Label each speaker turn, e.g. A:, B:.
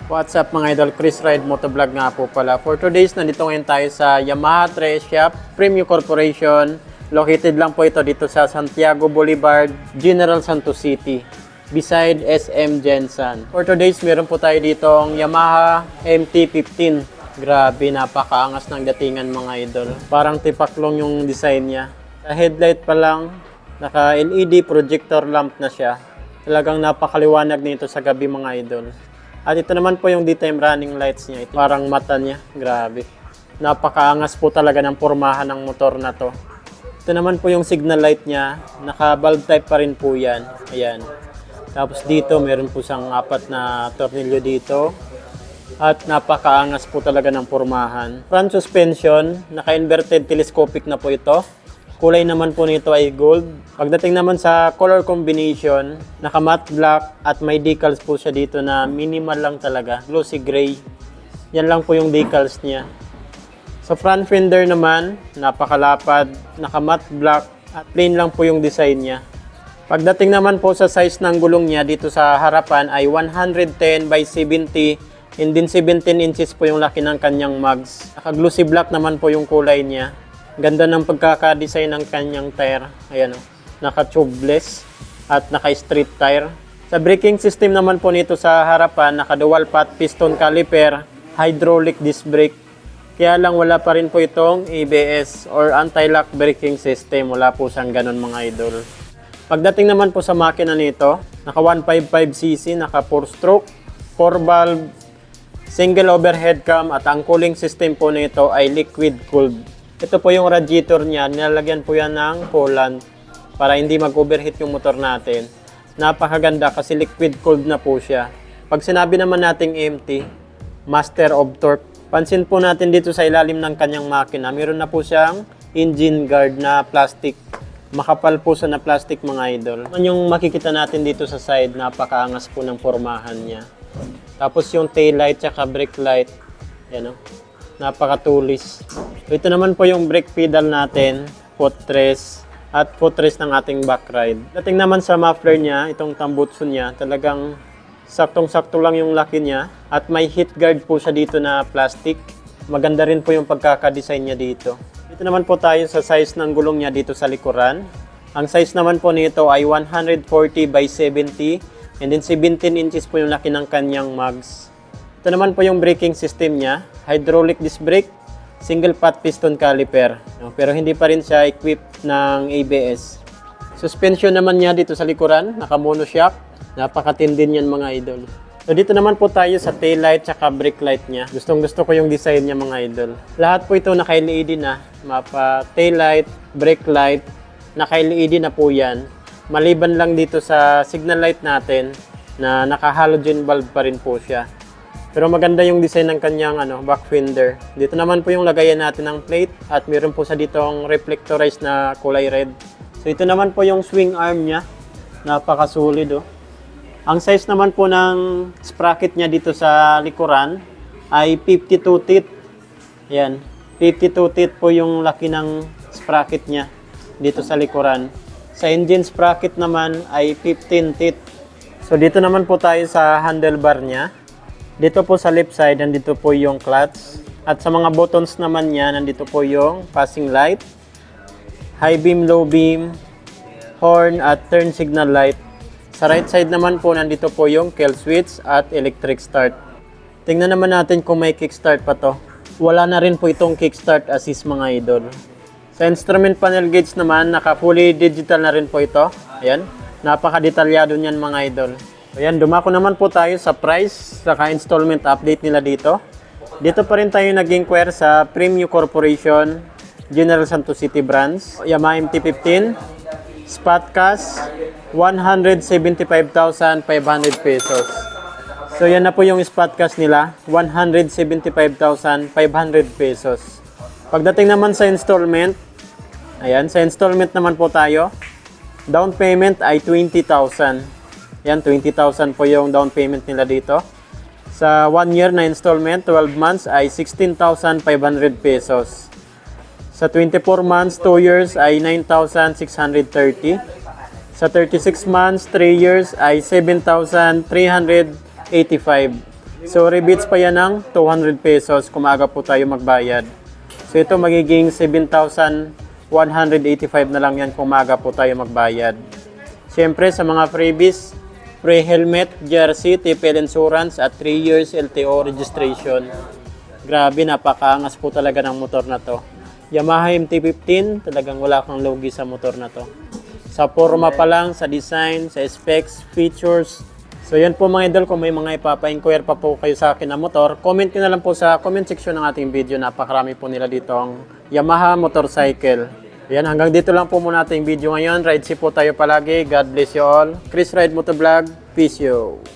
A: What's up mga idol, Chris Ride Motovlog nga po pala. For today's, nandito ngayon tayo sa Yamaha Tre Shop, Premium Corporation. Located lang po ito dito sa Santiago Boulevard, General Santos City, beside SM Jensen. For today's, meron po tayo ditong Yamaha MT-15. Grabe, napakaangas ng datingan mga idol. Parang tipaklong yung design niya. Sa headlight pa lang, naka-LED projector lamp na siya. Talagang napakaliwanag nito sa gabi mga idol. At ito naman po yung daytime running lights niya. Ito parang mata niya. Grabe. Napakaangas po talaga ng pormahan ng motor na to. Ito naman po yung signal light niya. Naka-bulb type pa rin po yan. Ayan. Tapos dito, meron po siyang 4 na tornilyo dito. At napakaangas po talaga ng pormahan. Front suspension, naka-inverted telescopic na po ito. Kulay naman po nito ay gold. Pagdating naman sa color combination, naka matte black at may decals po siya dito na minimal lang talaga, glossy gray. Yan lang po yung decals niya. Sa front fender naman, napakalapad, naka matte black at plain lang po yung design niya. Pagdating naman po sa size ng gulong niya dito sa harapan ay 110 by 70 and then 17 inches po yung laki ng kanyang mags. Naka glossy black naman po yung kulay niya. Ganda ng pagkaka-design ng kanyang tire. Ayan o. Naka-tubeless at naka-street tire. Sa braking system naman po nito sa harapan, naka-dual pot piston caliper, hydraulic disc brake. Kaya lang wala pa rin po itong ABS or anti-lock braking system. Wala po siyang ganun mga idol. Pagdating naman po sa makina nito, naka 155cc, naka 4-stroke, 4-valve, single overhead cam at ang cooling system po nito ay liquid cooled. Ito po yung radiator niya, nilalagyan po yan ng coolant para hindi mag-overheat yung motor natin. Napakaganda kasi liquid cooled na po siya. Pag sinabi naman nating empty, master of torque. Pansin po natin dito sa ilalim ng kanyang makina, meron na po siyang engine guard na plastic. Makapal po siya na plastic mga idol. Yung makikita natin dito sa side, napakaangas po ng pormahan niya. Tapos yung tail light at brake light, yan o. Napakatulis. Ito naman po yung brake pedal natin, footrest at footrest ng ating back ride. Dating naman sa muffler niya, itong tambutso niya, talagang saktong-sakto lang yung laki niya at may heat guard po siya dito na plastic. Maganda rin po yung pagkaka-design niya dito. Dito naman po tayo sa size ng gulong niya dito sa likuran. Ang size naman po nito ay 140 by 70 and then 17 inches po yung laki ng kanyang mags. Ito naman po yung braking system niya, hydraulic disc brake, single pot piston caliper. Pero hindi pa rin siya equipped ng ABS. Suspension naman niya dito sa likuran, naka monoshock. Napakatindi niyan mga idol. So dito naman po tayo sa tail light at brake light niya. Gustong gusto ko yung design niya mga idol. Lahat po ito naka-LED na. Mapa tail light, brake light, naka-LED na po yan. Maliban lang dito sa signal light natin na naka-halogen bulb pa rin po siya. Pero maganda yung design ng kanyang back fender. Dito naman po yung lagayan natin ng plate at meron po sa dito ang reflectorized na kulay red. So ito naman po yung swing arm niya. Napakasulit oh. Ang size naman po ng sprocket niya dito sa likuran ay 52 teeth. Ayan, 52 teeth po yung laki ng sprocket niya dito sa likuran. Sa engine sprocket naman ay 15 teeth. So dito naman po tayo sa handlebar niya. Dito po sa left side, nandito po yung clutch. At sa mga buttons naman niya, nandito po yung passing light, high beam, low beam, horn at turn signal light. Sa right side naman po, nandito po yung kill switch at electric start. Tingnan naman natin kung may kickstart pa to. Wala na rin po itong kickstart assist mga idol. Sa instrument panel gauge naman, naka fully digital na rin po ito. Ayan, napaka-detalyado niyan mga idol. Ayan, dumako naman po tayo sa price, saka installment update nila dito. Dito pa rin tayo nag-inquire sa Premium Corporation, General Santos City branch, Yamaha MT-15, spot cash, 175,500 pesos. So yan na po yung spot cash nila, 175,500 pesos. Pagdating naman sa installment, ayan, sa installment naman po tayo, down payment ay 20,000. Yan, 20,000 po yung down payment nila dito. Sa 1 year na installment, 12 months ay 16,500 pesos. Sa 24 months, 2 years ay 9,630. Sa 36 months, 3 years ay 7,385. So, rebates pa yan ng 200 pesos kung maaga po tayo magbayad. So, ito magiging 7,185 na lang yan kung maaga po tayo magbayad. Siyempre, sa mga freebies, free helmet, jersey, TPL insurance at 3 years LTO registration. Grabe, napakaangas po talaga ng motor na to. Yamaha MT-15, talagang wala kang lugi sa motor na to. Sa forma pa lang, sa design, sa specs, features. So yan po mga idol, kung may mga ipapa-inquire pa po kayo sa akin na motor, comment nyo na lang po sa comment section ng ating video. Napakarami po nila dito ang Yamaha motorcycle. Yan, hanggang dito lang po muna ating video ngayon. Ride safe po tayo palagi. God bless you all. Chris Ride Motovlog. Peace you.